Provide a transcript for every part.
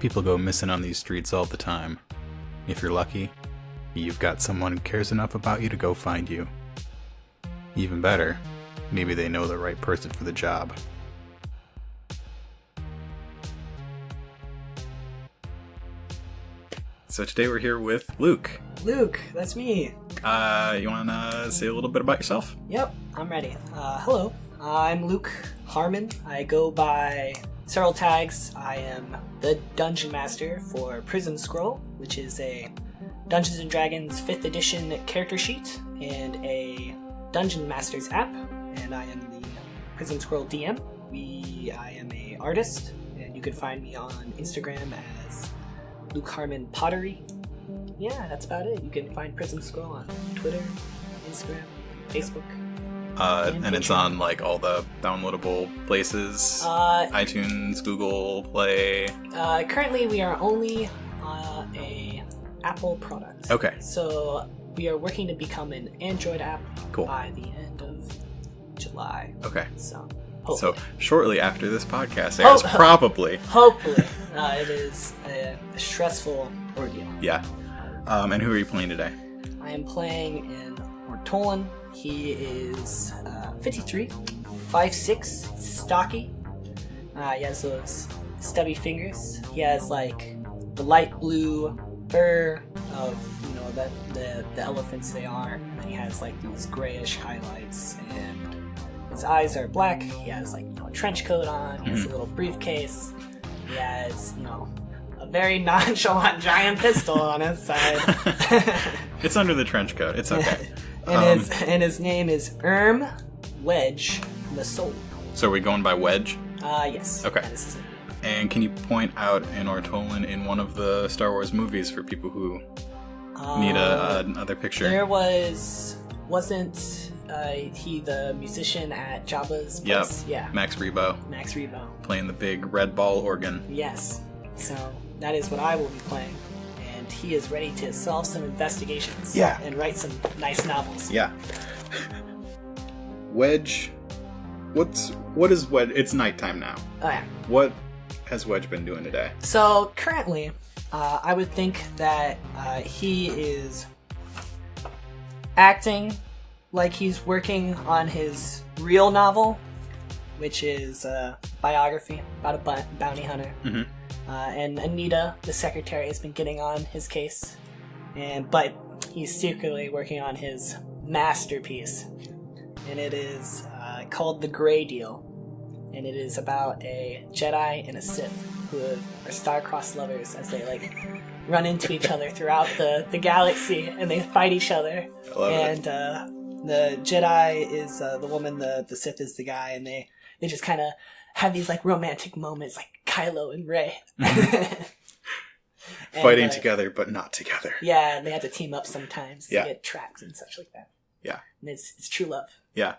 People go missing on these streets all the time. If you're lucky, you've got someone who cares enough about you to go find you. Even better, maybe they know the right person for the job. So today we're here with Luke. Luke, that's me. You want to say a little bit about yourself? Yep, I'm ready. Hello, I'm Luke Harmon. I go by several tags. I am the Dungeon Master for Prism Scroll, which is a Dungeons & Dragons 5th edition character sheet and a Dungeon Masters app, and I am the Prism Scroll DM. I am an artist, and you can find me on Instagram as Luke Harmon Pottery. Yeah, that's about it. You can find Prism Scroll on Twitter, Instagram, Facebook. And it's on like all the downloadable places, iTunes, Google Play. Currently, we are only a Apple product. Okay. So we are working to become an Android app Cool. by the end of July. Okay. So So hopefully. shortly after this podcast airs, probably. Hopefully. It is a stressful ordeal. Yeah. And who are you playing today? I am playing in Ortolan. He is 53, 5'6", stocky. He has those stubby fingers. He has like the light blue fur of the elephants they are. And he has like these grayish highlights, and his eyes are black. He has like a trench coat on. He has a little briefcase. He has a very nonchalant giant pistol on his side. It's under the trench coat. It's okay. And his name is Wedge Nosool. So are we going by Wedge? Yes. Okay. This is it. And can you point out an Ortolan in one of the Star Wars movies for people who need another picture? There wasn't he the musician at Jabba's place? Yep. Yeah. Max Rebo. Max Rebo. Playing the big red ball organ. Yes. So that is what I will be playing. And he is ready to solve some investigations. Yeah. And write some nice novels. Yeah. Wedge. What is Wedge? It's nighttime now. Oh, yeah. What has Wedge been doing today? So currently, I would think that he is acting like he's working on his real novel, which is a biography about a bounty hunter. Mm-hmm. And Anita, the secretary, has been getting on his case, but he's secretly working on his masterpiece, and it is called The Grey Deal, and it is about a Jedi and a Sith who are star-crossed lovers as they run into each other throughout the galaxy, and they fight each other. I love and the Jedi is the woman, the Sith is the guy, and they just kind of have these romantic moments like Kylo and Rey. Fighting together but not together. Yeah, and they have to team up sometimes to Yeah. get tracks and such like that. Yeah. And it's true love. Yeah.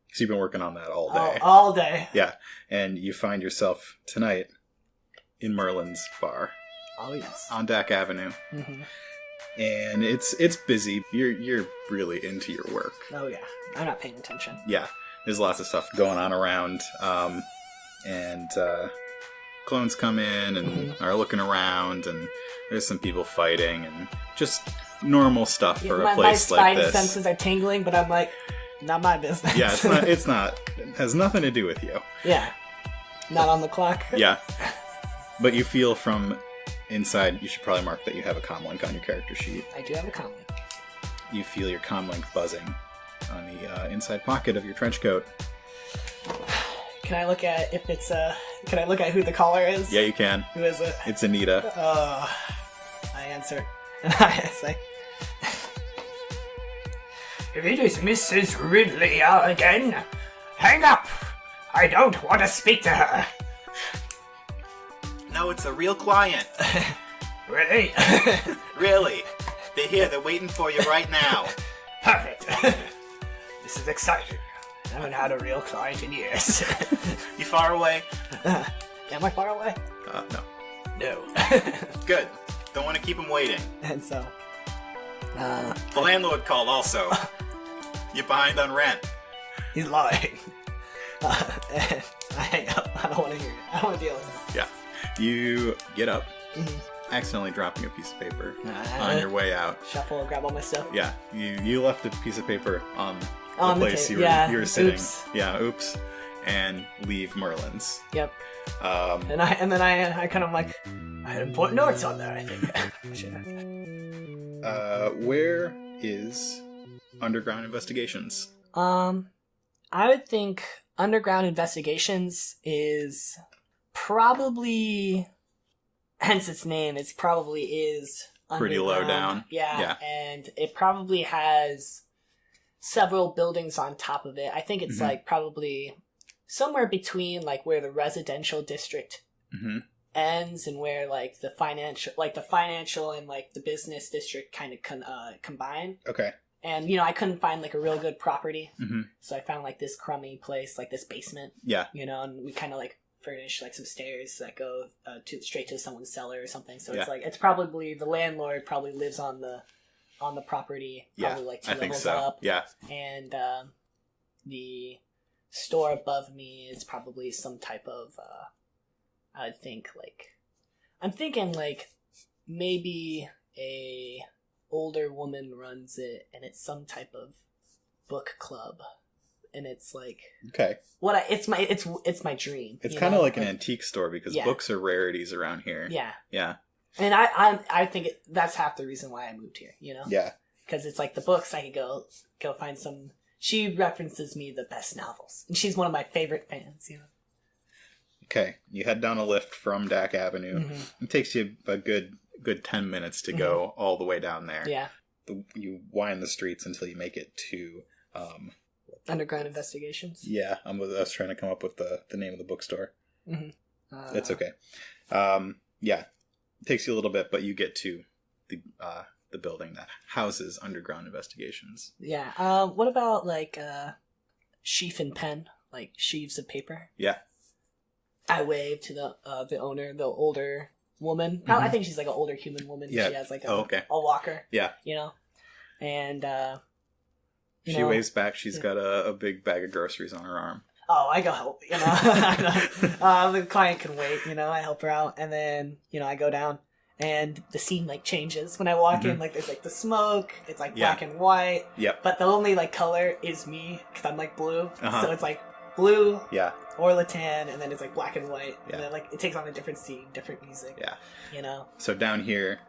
Because you've been working on that all day. All day. Yeah. And you find yourself tonight in Merlin's bar. Oh, yes. On Dak Avenue. Mm-hmm. And it's busy. You're really into your work. Oh, yeah. I'm not paying attention. Yeah. There's lots of stuff going on around. And clones come in and are looking around, and there's some people fighting, and just normal stuff for a place like this. My spidey senses are tingling, but I'm like, not my business. Yeah, it's not. It has nothing to do with you. Yeah. Not on the clock. Yeah. But you feel from inside, you should probably mark that you have a comlink on your character sheet. I do have a comment. You feel your comlink buzzing on the inside pocket of your trench coat. Can I look at can I look at who the caller is? Yeah, you can. Who is it? It's Anita. I answer. And I say, if it is Mrs. Ridley again, hang up. I don't want to speak to her. No, it's a real client. Really? Really. They're here. They're waiting for you right now. Perfect. This is exciting. I haven't had a real client in years. You far away? Am I far away? No. No. Good. Don't want to keep them waiting. And so... the landlord called also. You're behind on rent. He's lying. And I hang up. I don't want to hear it. I don't want to deal with it. Yeah. You get up accidentally dropping a piece of paper on your way out. Shuffle, grab all my stuff. Yeah, you left a piece of paper on the place you were sitting. Oops. Yeah, oops. And leave Merlin's. Yep. And then I kind of like, I had important notes on there, I think. Where is Underground Investigations? I would think Underground Investigations is probably, hence its name, it probably is pretty low down. Yeah, and it probably has several buildings on top of it. I think it's like probably somewhere between like where the residential district ends and where like the financial and like the business district kind of combine. Okay. And I couldn't find like a real good property, so I found like this crummy place, like this basement. Yeah. And we kind of like furnish like some stairs that go straight to someone's cellar or something. So it's like it's probably the landlord probably lives on the property, probably like 2 levels up. Yeah. And the store above me is probably some type of I'm thinking like maybe a older woman runs it, and it's some type of book club, and it's like it's my dream. It's kind of like an antique store because books are rarities around here. Yeah. And I think that's half the reason why I moved here. Yeah. Because it's like the books I could go find some. She references me the best novels, and she's one of my favorite fans. Okay, you head down a lift from Dak Avenue. It takes you a good 10 minutes to go all the way down there. Yeah. You wind the streets until you make it to Underground Investigations. Yeah, I was trying to come up with the name of the bookstore. That's okay. Yeah, it takes you a little bit, but you get to the building that houses Underground Investigations. Yeah. What about like sheaf and pen, like sheaves of paper? Yeah. I wave to the owner, the older woman. I think she's like an older human woman. Yeah. She has like a walker. Yeah. And she waves back. She's got a big bag of groceries on her arm. Oh, I go help. The client can wait. I help her out, and then I go down, and the scene like changes when I walk in. Like there's like the smoke. It's like black and white. Yep. But the only like color is me because I'm like blue. So it's like blue. Yeah. Ortolan, and then it's like black and white, and then like it takes on a different scene, different music. Yeah. So down here,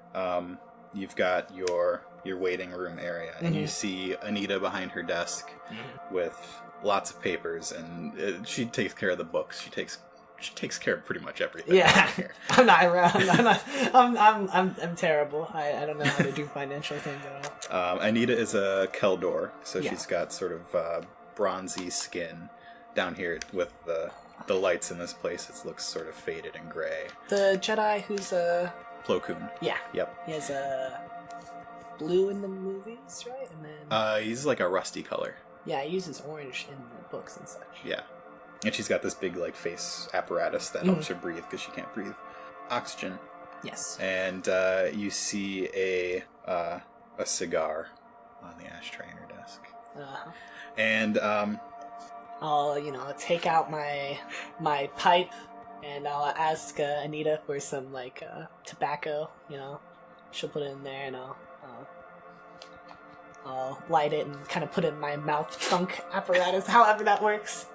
you've got your waiting room area, and you see Anita behind her desk with lots of papers, and she takes care of the books. She takes care of pretty much everything. Yeah, here. I'm not around. I'm terrible. I don't know how to do financial things at all. Anita is a Keldor, so she's got sort of bronzy skin. Down here with the lights in this place, it looks sort of faded and gray. The Jedi who's Plo Koon. Yeah. Yep. He has blue in the movies, right? And then he's like a rusty color. Yeah, he uses orange in the books and such. Yeah. And she's got this big like face apparatus that helps her breathe because she can't breathe oxygen. Yes. And you see a cigar on the ashtray in her desk. And I'll take out my pipe, and I'll ask Anita for some like tobacco. She'll put it in there, and I'll light it and kind of put it in my mouth trunk apparatus, however that works.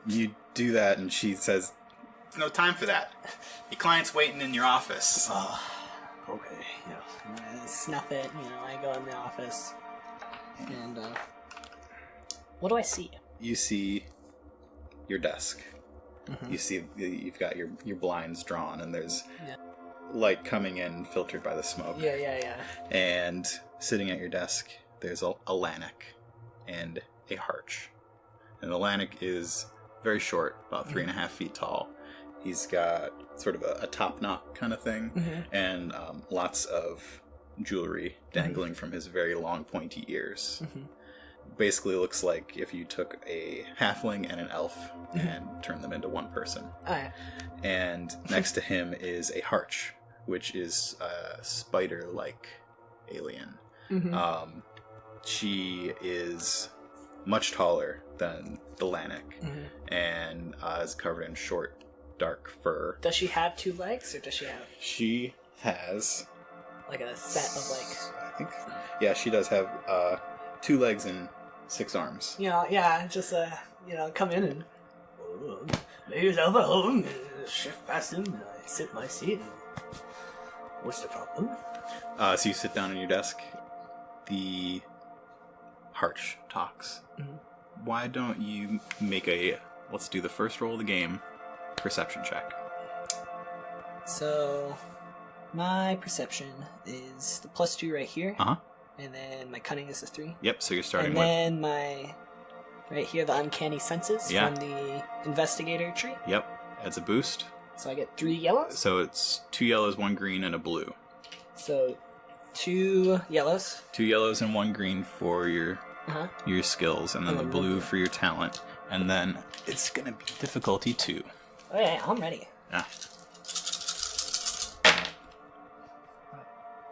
You do that, and she says, "No time for that. Your client's waiting in your office." Okay. I snuff it. I go in the office, and what do I see? You see your desk. You see you've got your blinds drawn, and there's light coming in filtered by the smoke. Yeah. And sitting at your desk, there's a Lannick and a Harch. And the Lannick is very short, about 3.5 feet tall. He's got sort of a top knot kind of thing, and lots of jewelry dangling from his very long pointy ears. Basically looks like if you took a halfling and an elf and turned them into one person. And next to him is a Harch, which is a spider-like alien. She is much taller than the Lannick and is covered in short dark fur. Does she have 2 legs, or does she have She has... like a set of like... I think... Yeah, she does have 2 legs and 6 arms. Just come in and make yourself at home, shift past him, and I sit in my seat. And what's the problem? So you sit down on your desk. The Harch talks. Mm-hmm. Why don't you make let's do the first roll of the game, perception check. So, my perception is the +2 right here. Uh-huh. And then my cunning is a 3. Yep, so you're starting and with... then my, right here, the uncanny senses from the investigator tree. Yep, adds a boost. So I get 3 yellows. So it's 2 yellows, 1 green, and a blue. So 2 yellows. 2 yellows and 1 green for your skills, and then the blue for your talent. And then it's going to be difficulty 2. Okay, I'm ready.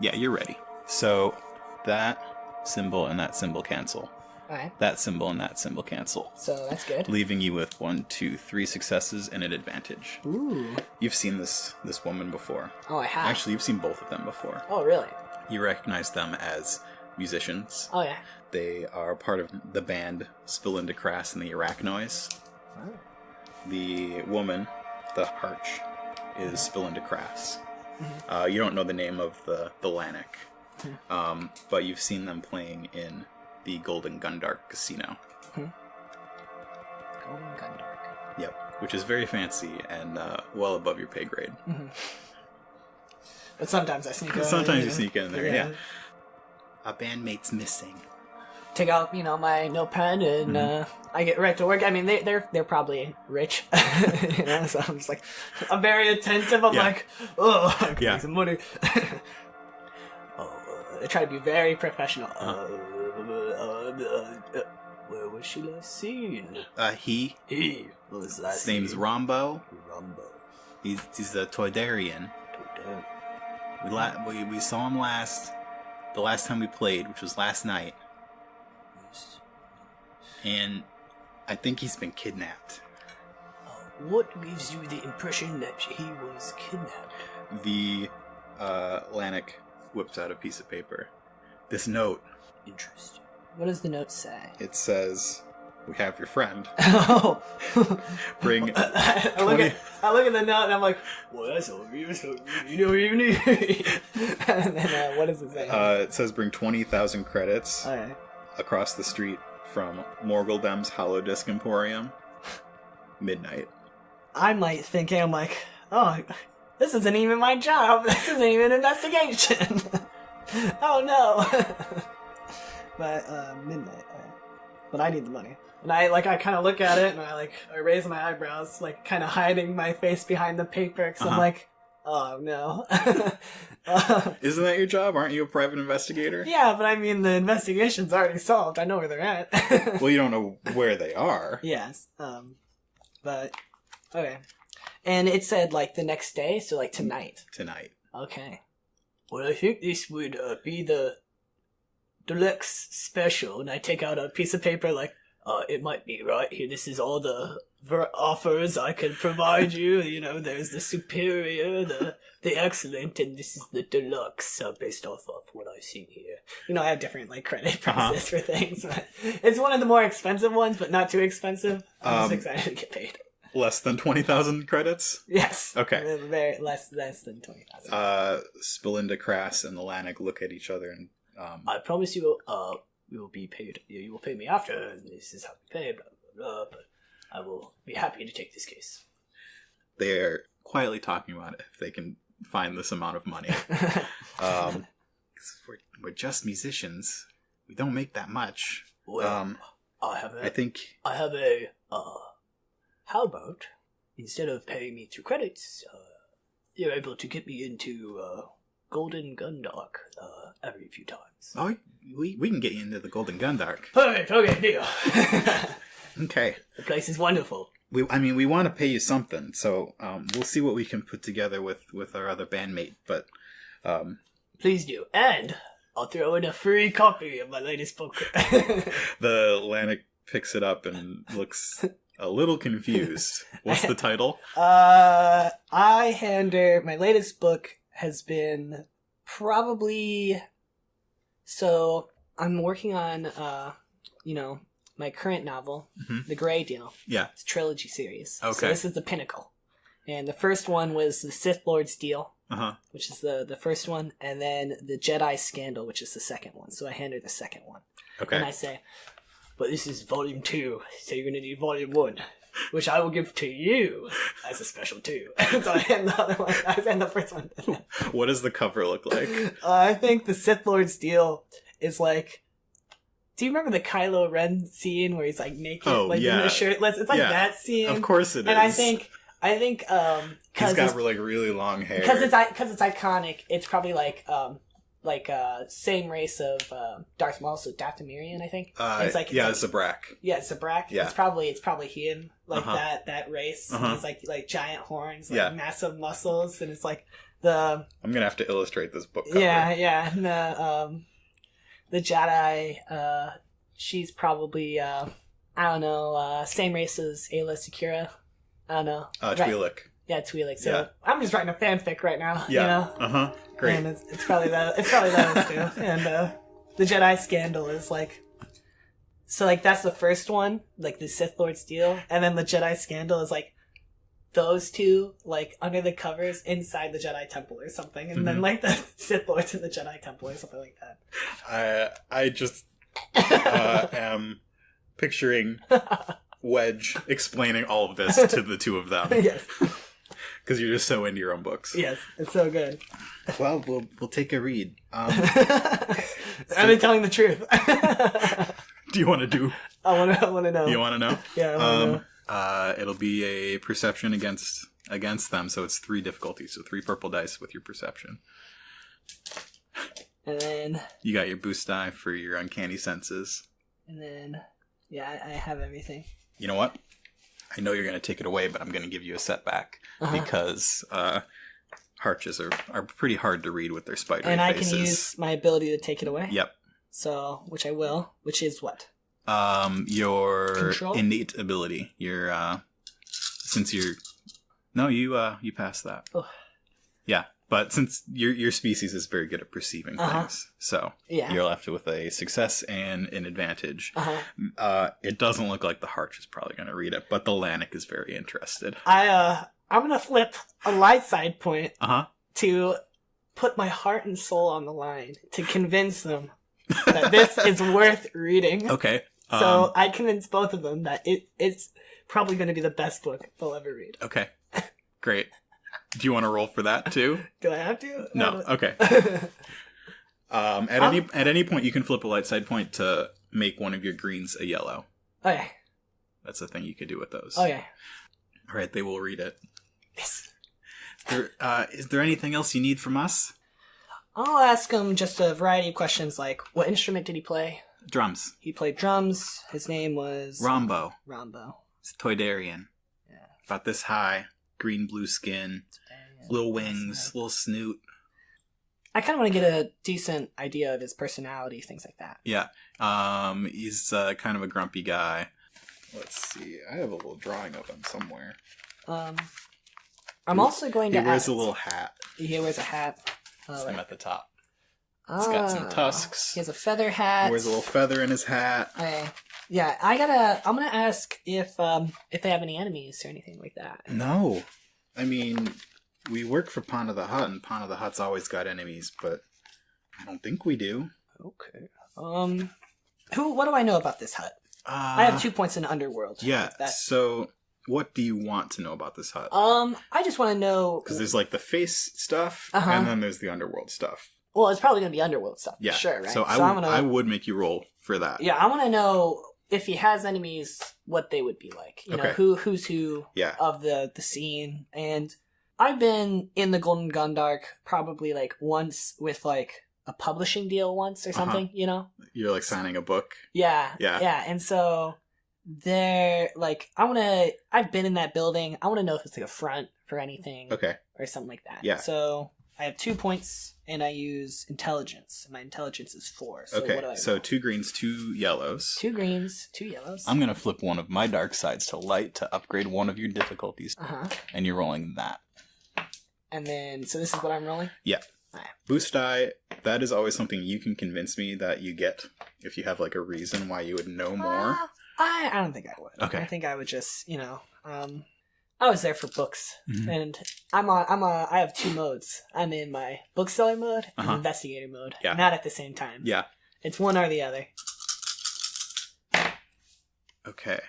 Yeah, you're ready. So that symbol and that symbol cancel. Alright. That symbol and that symbol cancel. So that's good. Leaving you with 1, 2, 3 successes and an advantage. Ooh. You've seen this woman before. Oh, I have. Actually, you've seen both of them before. Oh, really? You recognize them as musicians. Oh, yeah. They are part of the band Spill into Crass and the Arachnoids. Oh. The woman, the Harch, is Spill into Crass. Mm-hmm. You don't know the name of the Lannick, but you've seen them playing in the Golden Gundark Casino. Golden Gundark. Yep, which is very fancy and well above your pay grade. Mm-hmm. But sometimes I sneak in. Sometimes you sneak in there, yeah. A bandmate's missing. Take out, my notepad and I get right to work. I mean, they're probably rich, so I'm just like, I'm very attentive. I'm like, I can make some money. I try to be very professional. Where was she last seen? He. What was last His name's Rombo. Rombo. He's a Toydarian. We saw him the last time we played, which was last night. And I think he's been kidnapped. What gives you the impression that he was kidnapped? The Lannick whips out a piece of paper. This note. Interesting. What does the note say? It says, "We have your friend. Oh. Bring." I look at the note and I'm like, well, that's all you need. And then what does it say? It says, "Bring 20,000 credits across the street from Morgul'dem's Hollow Disc Emporium. Midnight." I'm like, oh, this isn't even my job. This isn't even an investigation. Oh no. But midnight. But I need the money. And I kind of look at it and I raise my eyebrows, like kind of hiding my face behind the paper because I'm like, oh no. Isn't that your job? Aren't you a private investigator? Yeah, but I mean the investigation's already solved. I know where they're at. Well, you don't know where they are. Yes. But okay. And it said the next day, so tonight. Tonight. Okay. Well, I think this would be the deluxe special, and I take out a piece of paper it might be right here. This is all the offers I can provide you. There's the superior, the excellent, and this is the deluxe based off of what I've seen here. I have different credit prices for things. But it's one of the more expensive ones, but not too expensive. I'm just excited to get paid. Less than 20,000 credits? Yes. Okay. Very less than 20,000. Spill into Crass and the Lannick look at each other and I promise you, we will be paid. You will pay me after, and this is how we pay, blah, blah, blah, but I will be happy to take this case. They're quietly talking about it if they can find this amount of money. We're just musicians. We don't make that much. Well, I have how about, instead of paying me through credits, you're able to get me into, Golden Gundark, every few times. Oh, we can get you into the Golden Gundark. Perfect, okay, deal. Okay. The place is wonderful. We want to pay you something, so we'll see what we can put together with our other bandmate, but... Please do, and I'll throw in a free copy of my latest book. The Lannick picks it up and looks a little confused. What's the title? My latest book has been probably... So, I'm working on, my current novel, The Grey Deal. Yeah. It's a trilogy series. Okay. So this is the pinnacle. And the first one was The Sith Lord's Deal, which is the first one, and then The Jedi Scandal, which is the second one. So I hand her the second one. Okay. And I say, but this is volume 2, so you're going to need volume 1, which I will give to you as a special 2. So I hand the other one. I hand the first one. What does the cover look like? I think The Sith Lord's Deal is like... Do you remember the Kylo Ren scene where he's like naked, in a shirtless? It's like that scene. Of course it is. And I think, he's got like really long hair. Because it's iconic. It's probably like same race of Darth Maul, so Dathomirian, I think. It's Zabrak. Yeah, Zabrak. Yeah. It's probably him, that race. He's like giant horns, massive muscles, and it's like the. I'm gonna have to illustrate this book cover. Yeah, and the Jedi, she's probably, same race as Ayla Secura. I don't know. Twi'lek. Yeah, Twi'lek. So I'm just writing a fanfic right now. Yeah. Great. And it's probably those two. And the Jedi Scandal is like... So, like, that's the first one, like the Sith Lord's Deal. And then the Jedi Scandal is like those two, like, under the covers inside the Jedi Temple or something. And then, like, the Sith Lords in the Jedi Temple or something like that. I just am picturing Wedge explaining all of this to the two of them. Yes. Because you're just so into your own books. Yes, it's so good. Well, we'll take a read. I'm telling the truth. Do you want to do? I want to know. You want to know? Yeah, I want to know. It'll be a perception against them, so it's 3 difficulties, so 3 purple dice with your perception. And then you got your boost die for your uncanny senses. And then I have everything. You know what? I know you're going to take it away, but I'm going to give you a setback because harches are pretty hard to read with their spidery faces. And I faces. can use my ability to take it away? Yep. So, which I will. Which is what? Your Control? Innate ability. Your since you're you passed that. Oh. Yeah, but since your species is very good at perceiving things, so you're left with a success and an advantage. It doesn't look like the Harch is probably going to read it, but the Lannick is very interested. I'm going to flip a light side point to put my heart and soul on the line to convince them that this is worth reading. Okay. So I convince both of them that it's probably going to be the best book they'll ever read. Okay. Great. Do you want to roll for that too? Do I have to? No. Okay. At any point, you can flip a light side point to make one of your greens a yellow. Okay. That's a thing you could do with those. Okay. All right. They will read it. Yes. Is there anything else you need from us? I'll ask him just a variety of questions like, what instrument did he play? Drums. He played drums. His name was... Rombo. It's Toydarian. Yeah. About this high. Green-blue skin. Little wings. Little snoot. I kind of want to get a decent idea of his personality, things like that. Yeah. He's kind of a grumpy guy. Let's see. I have a little drawing of him somewhere. I'm also going to He wears a little hat. He wears a hat. I'm at the top. He's got some tusks. He has a feather hat. He wears a little feather in his hat. Okay. Yeah, I'm gonna ask if they have any enemies or anything like that. No. I mean, we work for Pond of the Hut, and Pond of the Hut's always got enemies, but I don't think we do. Okay. What do I know about this hut? I have 2 points in Underworld. Yeah, so what do you want to know about this hut? I just want to know... Because there's like the face stuff, and then there's the Underworld stuff. Well, it's probably going to be Underworld stuff, yeah. For sure, right? So I would make you roll for that. Yeah, I want to know if he has enemies, what they would be like. You know, who's who of the scene. And I've been in the Golden Gundark probably like once with like a publishing deal once or something, you know? You're like signing a book? Yeah. And so they're like, I've been in that building. I want to know if it's like a front for anything. Okay. Or something like that. Yeah. So I have 2 points, and I use intelligence. My intelligence is 4. So Okay, what do I so roll? 2 greens, 2 yellows. 2 greens, 2 yellows. I'm going to flip one of my dark sides to light to upgrade one of your difficulties. Uh-huh. And you're rolling that. And then, so this is what I'm rolling? Yeah. Alright. Boost die, that is always something you can convince me that you get if you have like a reason why you would know more. I don't think I would. Okay. I think I would just, I was there for books, and I have 2 modes. I'm in my bookseller mode and investigator mode. Yeah. Not at the same time. Yeah. It's one or the other. Okay.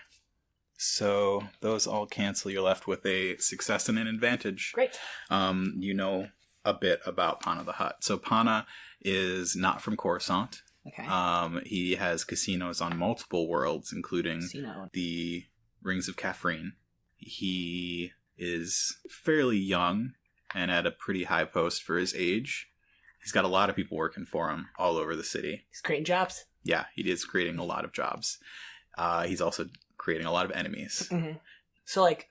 So those all cancel. You're left with a success and an advantage. Great. You know a bit about Pana the Hutt. So Pana is not from Coruscant. Okay. He has casinos on multiple worlds, including Casino. the Rings of Catherine. He is fairly young and at a pretty high post for his age. He's got a lot of people working for him all over the city. He's creating jobs. Yeah, he is creating a lot of jobs. He's also creating a lot of enemies. Mm-hmm. So, like,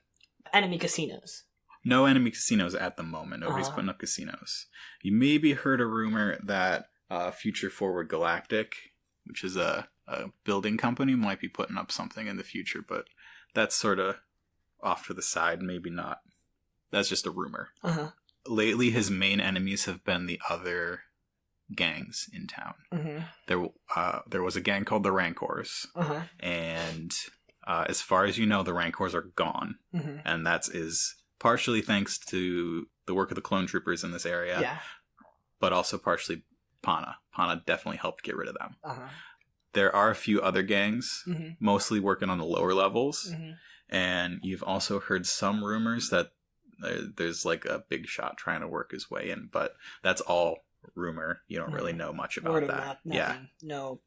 enemy casinos. No enemy casinos at the moment. Nobody's putting up casinos. You maybe heard a rumor that Future Forward Galactic, which is a building company, might be putting up something in the future, but that's sort of off to the side. Maybe not. That's just a rumor. Lately, his main enemies have been the other gangs in town. There was a gang called the Rancors, and as far as you know, the Rancors are gone, and that is partially thanks to the work of the clone troopers in this area, but also partially Pana. Pana definitely helped get rid of them. There are a few other gangs, mostly working on the lower levels, and you've also heard some rumors that there's like a big shot trying to work his way in, but that's all rumor. You don't really know much about Word of that. mouth, nothing. No,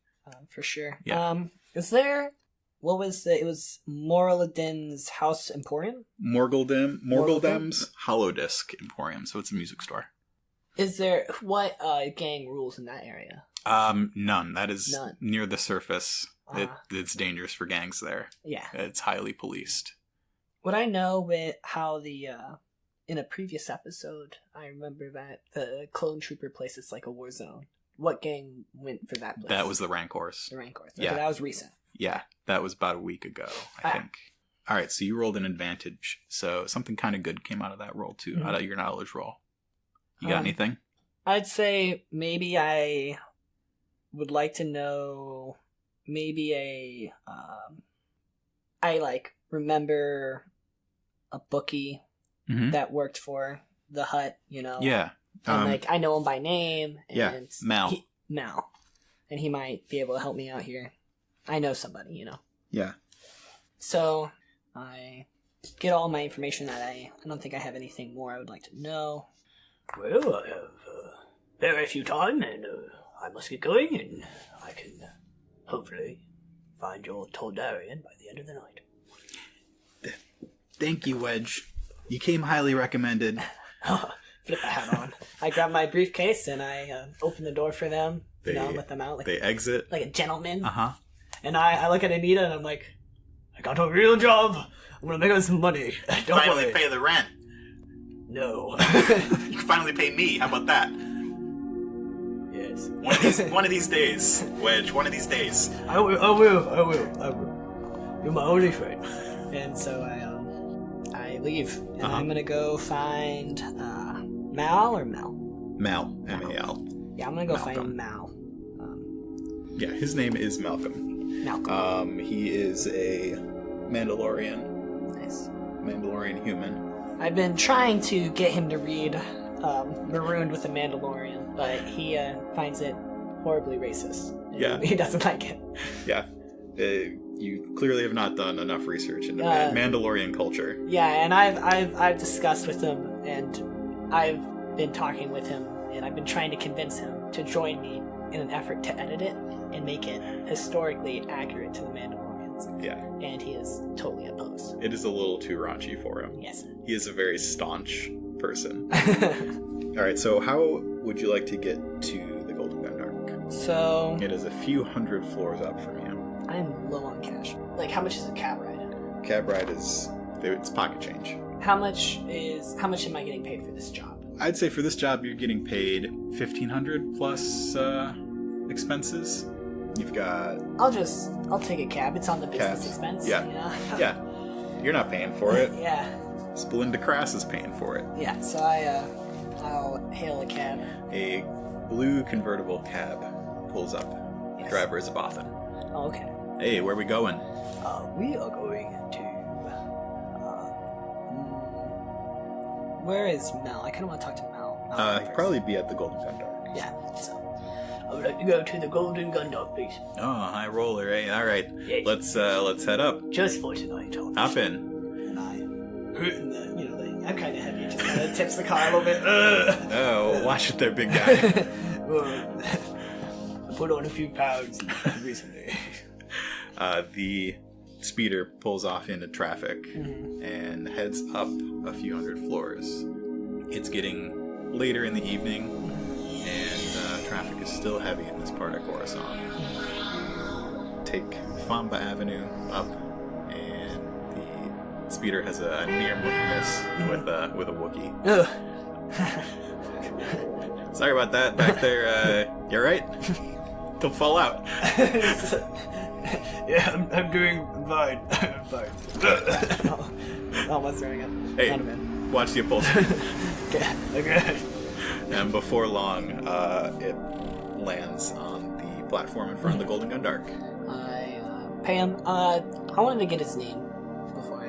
for sure. Yeah. Is there... What was it? It was Moraldin's House Emporium? Morgaldem's Hollow Disc Emporium, so it's a music store. Is there... What gang rules in that area? None. That is None. Near the surface. It's dangerous for gangs there. Yeah. It's highly policed. Would I know with how the... in a previous episode, I remember that the clone trooper place is like a war zone. What gang went for that place? That was the Rancors. The Rancors. Okay, Yeah. that was recent. Yeah, that was about a week ago, I think. All right, so you rolled an advantage. So something kind of good came out of that roll, too, out of your knowledge roll. You got anything? I'd say maybe I would like to know maybe I like remember a bookie that worked for the Hutt, Yeah. And like I know him by name. And yeah, Mal. Mal. And he might be able to help me out here. I know somebody, Yeah. So I get all my information that I don't think I have anything more I would like to know. Well, I have very few time, and I must get going, and I can hopefully find your Toldarian by the end of the night. Thank you, Wedge. You came highly recommended. Flip a hat on. I grab my briefcase, and I open the door for them, let them out. Like, they exit. Like a gentleman. And I look at Anita, and I'm like, I got a real job. I'm going to make us some money. Don't finally worry. Pay the rent. No. You can finally pay me. How about that? Yes. One of these days, Wedge. One of these days. I will. You're my only friend. And so I leave, and I'm gonna go find Mal or Mel. Mal, M-A-L. Yeah, I'm gonna go find Mal. Yeah, his name is Malcolm. Malcolm. He is a Mandalorian. Nice. Mandalorian human. I've been trying to get him to read Marooned with a Mandalorian, but he finds it horribly racist. Yeah. He doesn't like it. Yeah. You clearly have not done enough research into Mandalorian culture. Yeah, and I've discussed with him, and I've been talking with him, and I've been trying to convince him to join me in an effort to edit it and make it historically accurate to the Mandalorians. Yeah. And he is totally opposed. It is a little too raunchy for him. Yes. He is a very staunch person. Alright, so how would you like to get to the Golden Gun Dark? So... It is a few hundred floors up from you. I'm low on cash. Like, how much is a cab ride? Cab ride is... it's pocket change. How much am I getting paid for this job? I'd say for this job you're getting paid $1,500 plus expenses. You've got... I'll take a cab. It's on the business expense. Yeah. Yeah. You're not paying for it. Yeah. Belinda Crass is paying for it. Yeah, so I'll hail a cab. A blue convertible cab pulls up. Yes. The driver is a Bothan. Oh, okay. Hey, where are we going? We are going to... where is Mel? I kind of want to talk to Mel. Probably be at the Golden Gun Dark. Yeah, so... I would like to go to the Golden Gun Dark, please. Oh, high roller, eh? All right. Yes. Let's head up. Just for tonight, Tom. Hop in. And I'm kind of heavy. Just kind of tips the car a little bit. Oh, watch it there, big guy. I put on a few pounds recently. The speeder pulls off into traffic and heads up a few hundred floors. It's getting later in the evening, and traffic is still heavy in this part of Coruscant. Take Famba Avenue up, and the speeder has a near miss with a Wookiee. Sorry about that back there. You alright? Don't fall out. Yeah, I'm doing fine. I'm fine. Oh, what's throwing up? Hey, watch the upholstery. Okay. And before long, it lands on the platform in front of the Golden Gun Dark. I pay him. I wanted to get his name before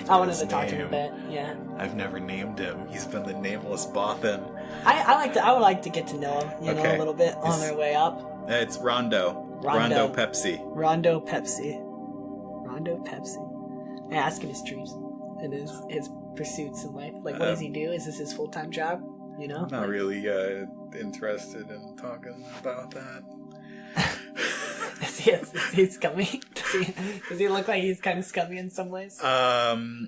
I wanted to talk to him a bit. Yeah. I've never named him. He's been the nameless Bothan. I would like to get to know him, a little bit on our way up. It's Rondo. Rondo Pepsi. Rondo Pepsi. I ask him his dreams and his pursuits in life. Like, what does he do? Is this his full-time job? You know? I'm not really interested in talking about that. Is he scummy? Does he look like he's kind of scummy in some ways?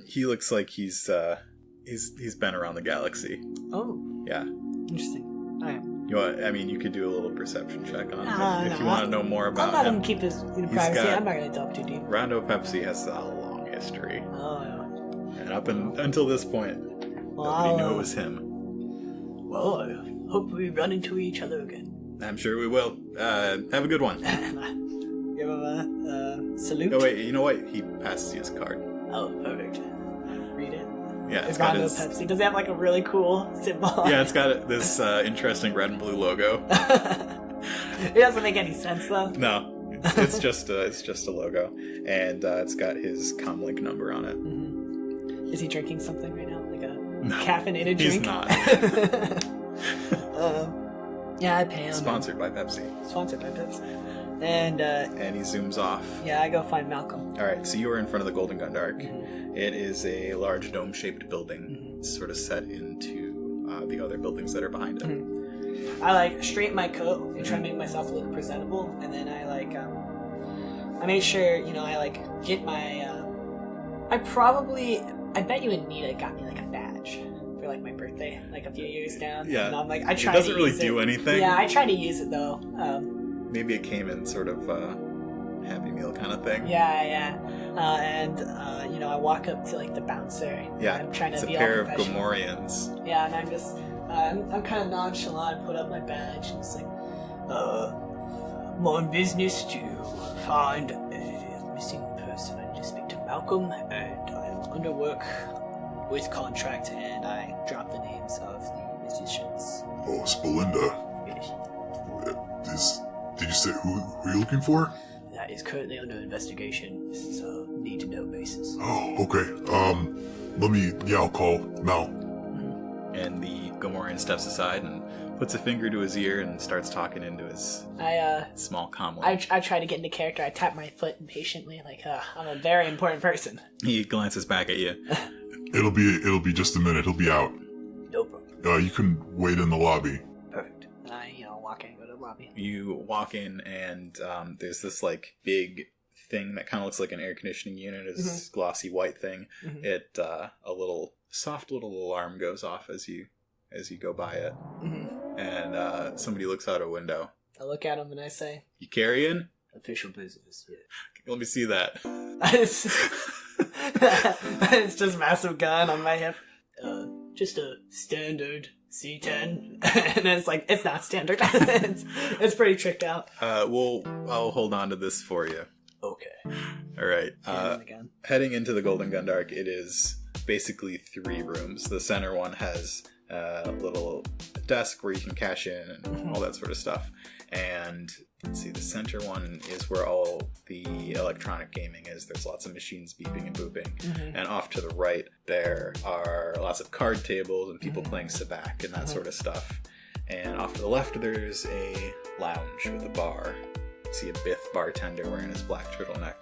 He looks like he's been around the galaxy. Oh. Yeah. Interesting. All right. You could do a little perception check on him if you want to know more about him. I'll let him keep his privacy. I'm not going to delve too deep. Rondo Pepsi has a long history. Oh, yeah. And up until this point, nobody knew it was him. Well, I hope we run into each other again. I'm sure we will. Have a good one. Give him a salute. Oh, wait, you know what? He passes you his card. Oh, perfect. Read it. Yeah, it's got Pepsi. Does it have like a really cool symbol? Yeah, it's got this interesting red and blue logo. It doesn't make any sense though. No, it's just a logo, and it's got his comlink number on it. Mm-hmm. Is he drinking something right now, like a caffeinated drink? He's not. Yeah, I pay him. Sponsored by Pepsi. And he zooms off. Yeah, I go find Malcolm. All right, so you are in front of the Golden Gun Dark. Mm-hmm. It is a large dome-shaped building, It's sort of set into the other buildings that are behind it. Mm-hmm. I straighten my coat and try to make myself look presentable, and then I I make sure I get my. I bet you Anita got me a badge for my birthday, a few years down. Yeah, and I'm I try. It doesn't really do anything. Yeah, I try to use it though. Maybe it came in sort of Happy Meal kind of thing. Yeah. I walk up to the bouncer. Yeah, I'm trying to it's be a pair all of Gamorreans. Yeah, and I'm just I'm kind of nonchalant. Put up my badge and it's I'm on business to find a missing person. I need to speak to Malcolm, and I'm under work with contract, and I drop the names of the musicians. Oh, it's Belinda. Yes. Did you say who you're looking for? That is currently under investigation. This is a need-to-know basis. Oh, okay. I'll call Mal. And the Gamorrean steps aside and puts a finger to his ear and starts talking into his small comlink. I try to get into character. I tap my foot impatiently, I'm a very important person. He glances back at you. It'll be just a minute. He'll be out. No problem. You can wait in the lobby. Perfect. And I, walk in and go to the lobby. You walk in and there's this big thing that kind of looks like an air conditioning unit. It's this glossy white thing. Mm-hmm. It a soft little alarm goes off as you go by it. Mm-hmm. And somebody looks out a window. I look at him and I say, "You carrying?" "Official business." Yeah. Let me see that. It's just massive gun on my hip. just a standard C10. And it's like, it's not standard. it's pretty tricked out. I'll hold on to this for you. Okay. All right. Again. Heading into the Golden Gun Dark, it is basically 3 rooms. The center one has a little desk where you can cash in and all that sort of stuff. And let's see, the center one is where all the electronic gaming is. There's lots of machines beeping and booping. And off to the right, there are lots of card tables and people playing sabacc and that sort of stuff. And off to the left, there's a lounge with a bar. You see a Biff bartender wearing his black turtleneck,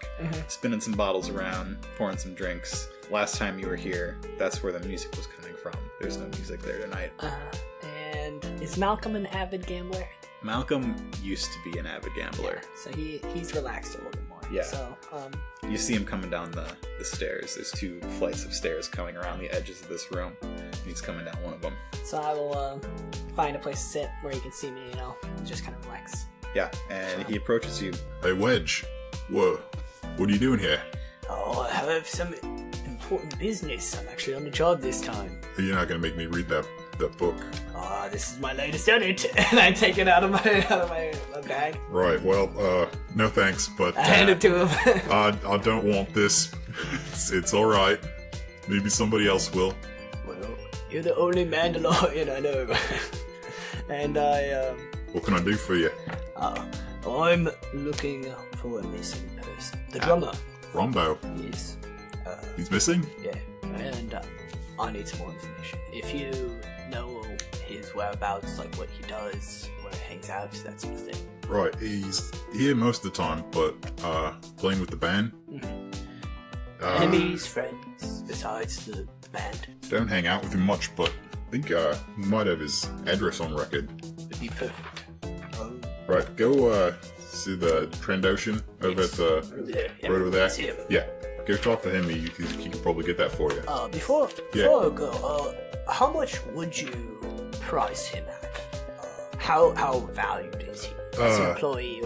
spinning some bottles around, pouring some drinks. Last time you were here, that's where the music was coming from. There's no music there tonight. And is Malcolm an avid gambler? Malcolm used to be an avid gambler. So he's relaxed a little bit more. Yeah. So you see him coming down the stairs. There's 2 flights of stairs coming around the edges of this room. He's coming down one of them. So I will find a place to sit where you can see me, and just kind of relax. Yeah, and he approaches you. Hey, Wedge. Whoa. What are you doing here? Oh, I have some important business. I'm actually on the job this time. You're not going to make me read that book. This is my latest edit. And I take it out of my bag. Right, well, no thanks, but... I hand it to him. I don't want this. It's alright. Maybe somebody else will. Well, you're the only Mandalorian I know. And What can I do for you? I'm looking for a missing person. The drummer. Rombo. Yes. He's missing? Yeah. And I need some more information. If you know his whereabouts, like what he does, where he hangs out, that sort of thing. Right, he's here most of the time, but playing with the band. Enemies, friends, besides the band. Don't hang out with him much, but I think he might have his address on record. It'd be perfect. Right, go see the Trandoshan over at the right over there. Yeah, go talk to him. He can probably get that for you. Before I go, how much would you price him at? How valued is he? As an employee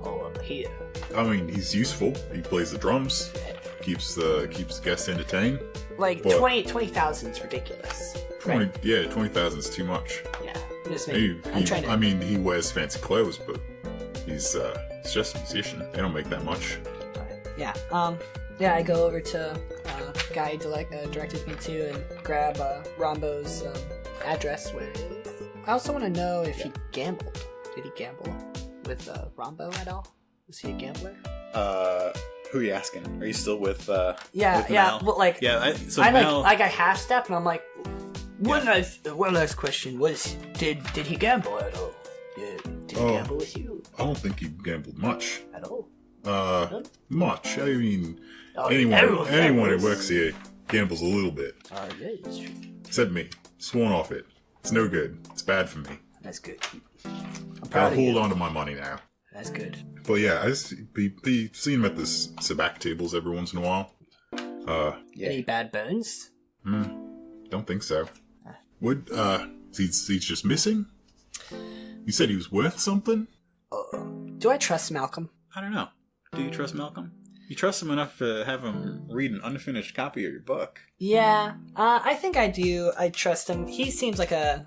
or here? I mean, he's useful. He plays the drums, keeps the guests entertained. Like but 20,000 is ridiculous. 20,000 is too much. Yeah, I'm trying to. I mean, he wears fancy clothes, but he's just a musician. They don't make that much. Yeah. I go over to a guy directed me to and grab Rombo's address. I also want to know if he gambled. Did he gamble with Rombo at all? Was he a gambler? Who are you asking? Are you still with Mel? Well, so Mel... I half step and I'm like, one last question was, did he gamble at all? Yeah, did he gamble with you? I don't think he gambled much. At all? Much. I mean, anyone who works here gambles a little bit. Yeah, that's true. Except me. Sworn off it. It's no good. It's bad for me. That's good. I'll hold on to my money now. That's good. But yeah, I just be seeing him at the sabacc tables every once in a while. Any bad bones? Don't think so. Would he's just missing? You said he was worth something? Do I trust Malcolm? I don't know. Do you trust Malcolm? You trust him enough to have him read an unfinished copy of your book. Yeah, I think I do. I trust him. He seems like a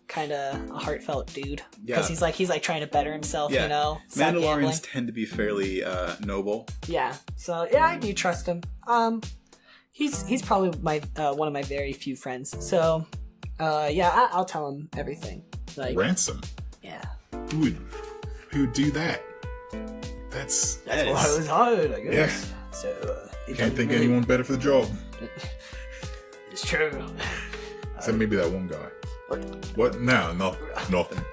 kind of a heartfelt dude. Yeah. Because he's like trying to better himself, you know? Stop Mandalorians gambling. tend to be fairly noble. Yeah. So yeah, I do trust him. He's probably my one of my very few friends. So I'll tell him everything. Like Ransom? Yeah. Who would do that? That's why it was hard, I guess. Yeah. So can't think anyone better for the job. It's true. Except maybe that one guy. What? No, nothing.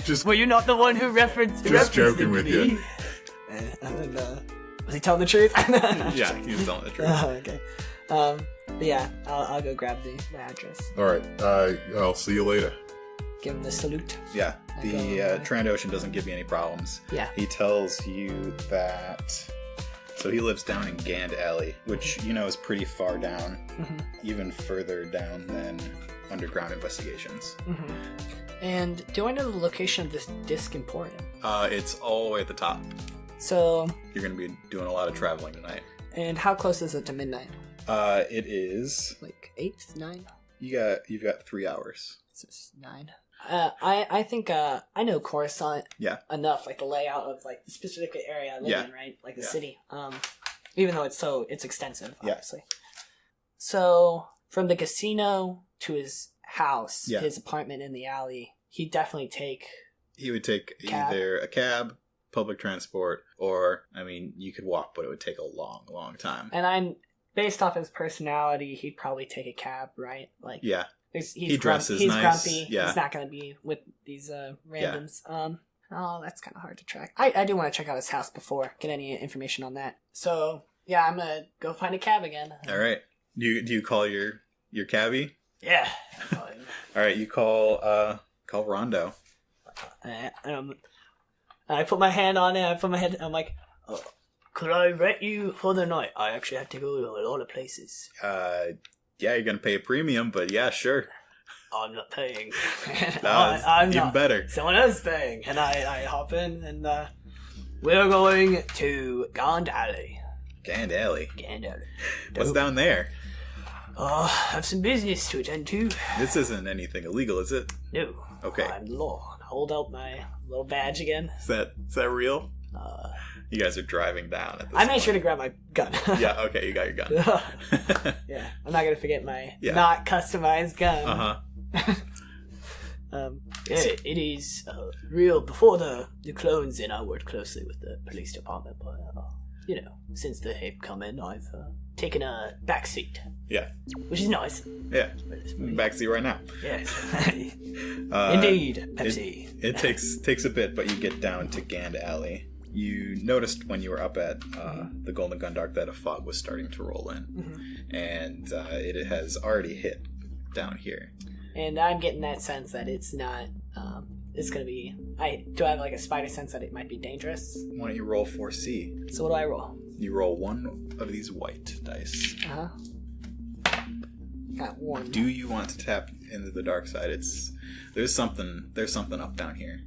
Just Were you not the one who referenced? Just joking with you. Was he telling the truth? Yeah, he was telling the truth. Okay. But yeah, I'll go grab the address. All right. I'll see you later. Give him the salute. Yeah, the Trandoshan doesn't give you any problems. Yeah. He tells you that... So he lives down in Gand Alley, which, is pretty far down. Mm-hmm. Even further down than underground investigations. Mm-hmm. And do I know the location of this disc emporium? It's all the way at the top. So... You're going to be doing a lot of traveling tonight. And how close is it to midnight? It is Like 8, 9? you've got 3 hours. So it's 9. I think I know Coruscant enough, like the layout of like the specific area I live in, right? Like the city. Even though it's extensive, obviously. Yeah. So from the casino to his house, his apartment in the alley, he'd definitely take. He would take either a cab, public transport, or I mean, you could walk, but it would take a long, long time. And I'm based off his personality, he'd probably take a cab, right? Like he dresses nice. Grumpy. Yeah. He's not going to be with these randoms. Yeah. That's kind of hard to track. I do want to check out his house before, get any information on that. So, yeah, I'm going to go find a cab again. All right. Do you call your cabbie? Yeah. All right, you call Rondo. I put my hand on it, I'm like, could I rent you for the night? I actually have to go to a lot of places. Yeah, you're going to pay a premium, but yeah, sure. I'm not paying. I'm even better. Someone else is paying. And I hop in, and we're going to Gand Alley. Gand Alley? Gand Alley. What's down there? I have some business to attend to. This isn't anything illegal, is it? No. Okay. I'm the law. Hold out my little badge again. Is that real? You guys are driving down at this I made sure to grab my gun. Yeah, okay, you got your gun. Yeah, I'm not going to forget my not customized gun. Uh-huh. It is real. Before the clones in, I worked closely with the police department, but, since they've come in, I've taken a back seat. Yeah. Which is nice. Yeah. Backseat right now. Yes. Indeed, Pepsi. It takes a bit, but you get down to Gand Alley. You noticed when you were up at the Golden Gun Dark that a fog was starting to roll in. And it has already hit down here. And I'm getting that sense that it's not... it's going to be... Do I have like a spider sense that it might be dangerous? Why don't you roll 4C? So what do I roll? You roll one of these white dice. Uh-huh. Got 1. Do you want to tap into the dark side? There's something up down here.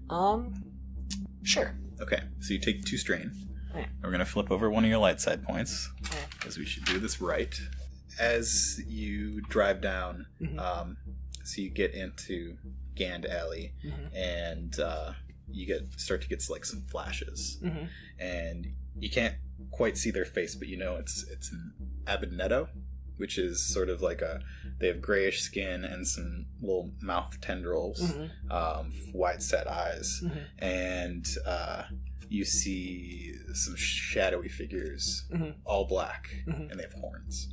Sure. Okay, so you take 2 strain. Right. We're going to flip over one of your light side points, because we should do this right. As you drive down, so you get into Gand Alley, and you start to get like some flashes, and you can't quite see their face, but you know it's an Abednetto, which is sort of like they have grayish skin and some little mouth tendrils, wide set eyes, and you see some shadowy figures, all black, and they have horns.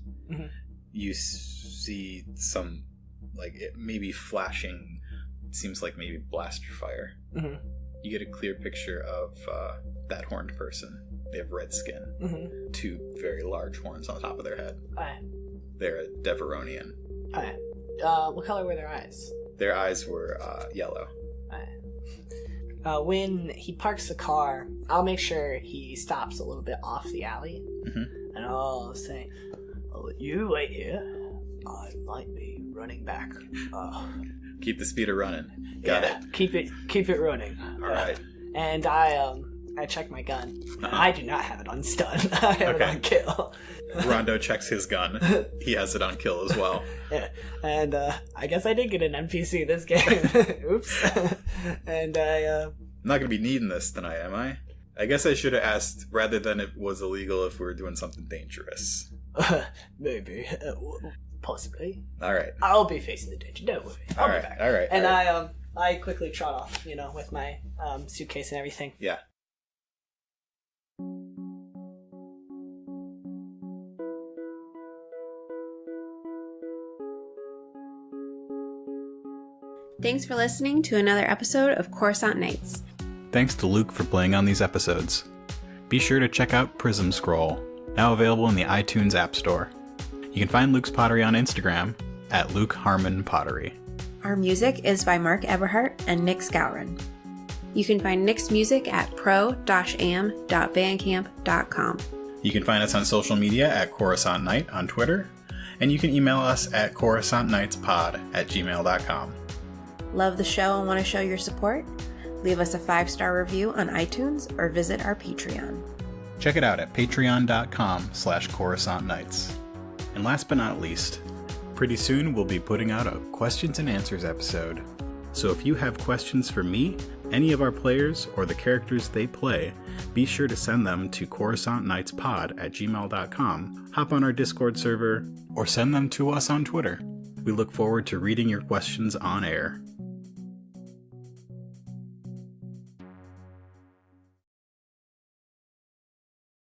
You see some, like, it maybe flashing, it seems like maybe blaster fire. You get a clear picture of that horned person. They have red skin, 2 very large horns on top of their head. They're a Deveronian. What color were their eyes? Their eyes were yellow. When he parks the car, I'll make sure he stops a little bit off the alley, and I'll say, you wait here. I might be running back. Keep the speeder running. Got it. Keep it running. All right. And I check my gun. I do not have it on stun. I have it on kill. Rondo checks his gun. He has it on kill as well. Yeah. And I guess I did get an NPC this game. Oops. And I'm not going to be needing this tonight, am I? I guess I should have asked, rather than it was illegal, if we were doing something dangerous. Maybe. Possibly. All right. I'll be facing the danger. Don't worry. I'll be back. All right. And I quickly trot off, with my suitcase and everything. Yeah. Thanks for listening to another episode of Coruscant Nights. Thanks to Luke for playing on these episodes. Be sure to check out Prism Scroll, now available in the iTunes App Store. You can find Luke's Pottery on Instagram at Luke Harmon Pottery. Our music is by Mark Eberhardt and Nick Skowron. You can find Nick's music at pro-am.bandcamp.com. You can find us on social media at Coruscant Night on Twitter, and you can email us at coruscantnightspod@gmail.com. Love the show and want to show your support? Leave us a 5-star review on iTunes or visit our Patreon. Check it out at patreon.com/CoruscantNights. And last but not least, pretty soon we'll be putting out a questions and answers episode. So if you have questions for me, any of our players, or the characters they play, be sure to send them to coruscantnightspod@gmail.com, hop on our Discord server, or send them to us on Twitter. We look forward to reading your questions on air.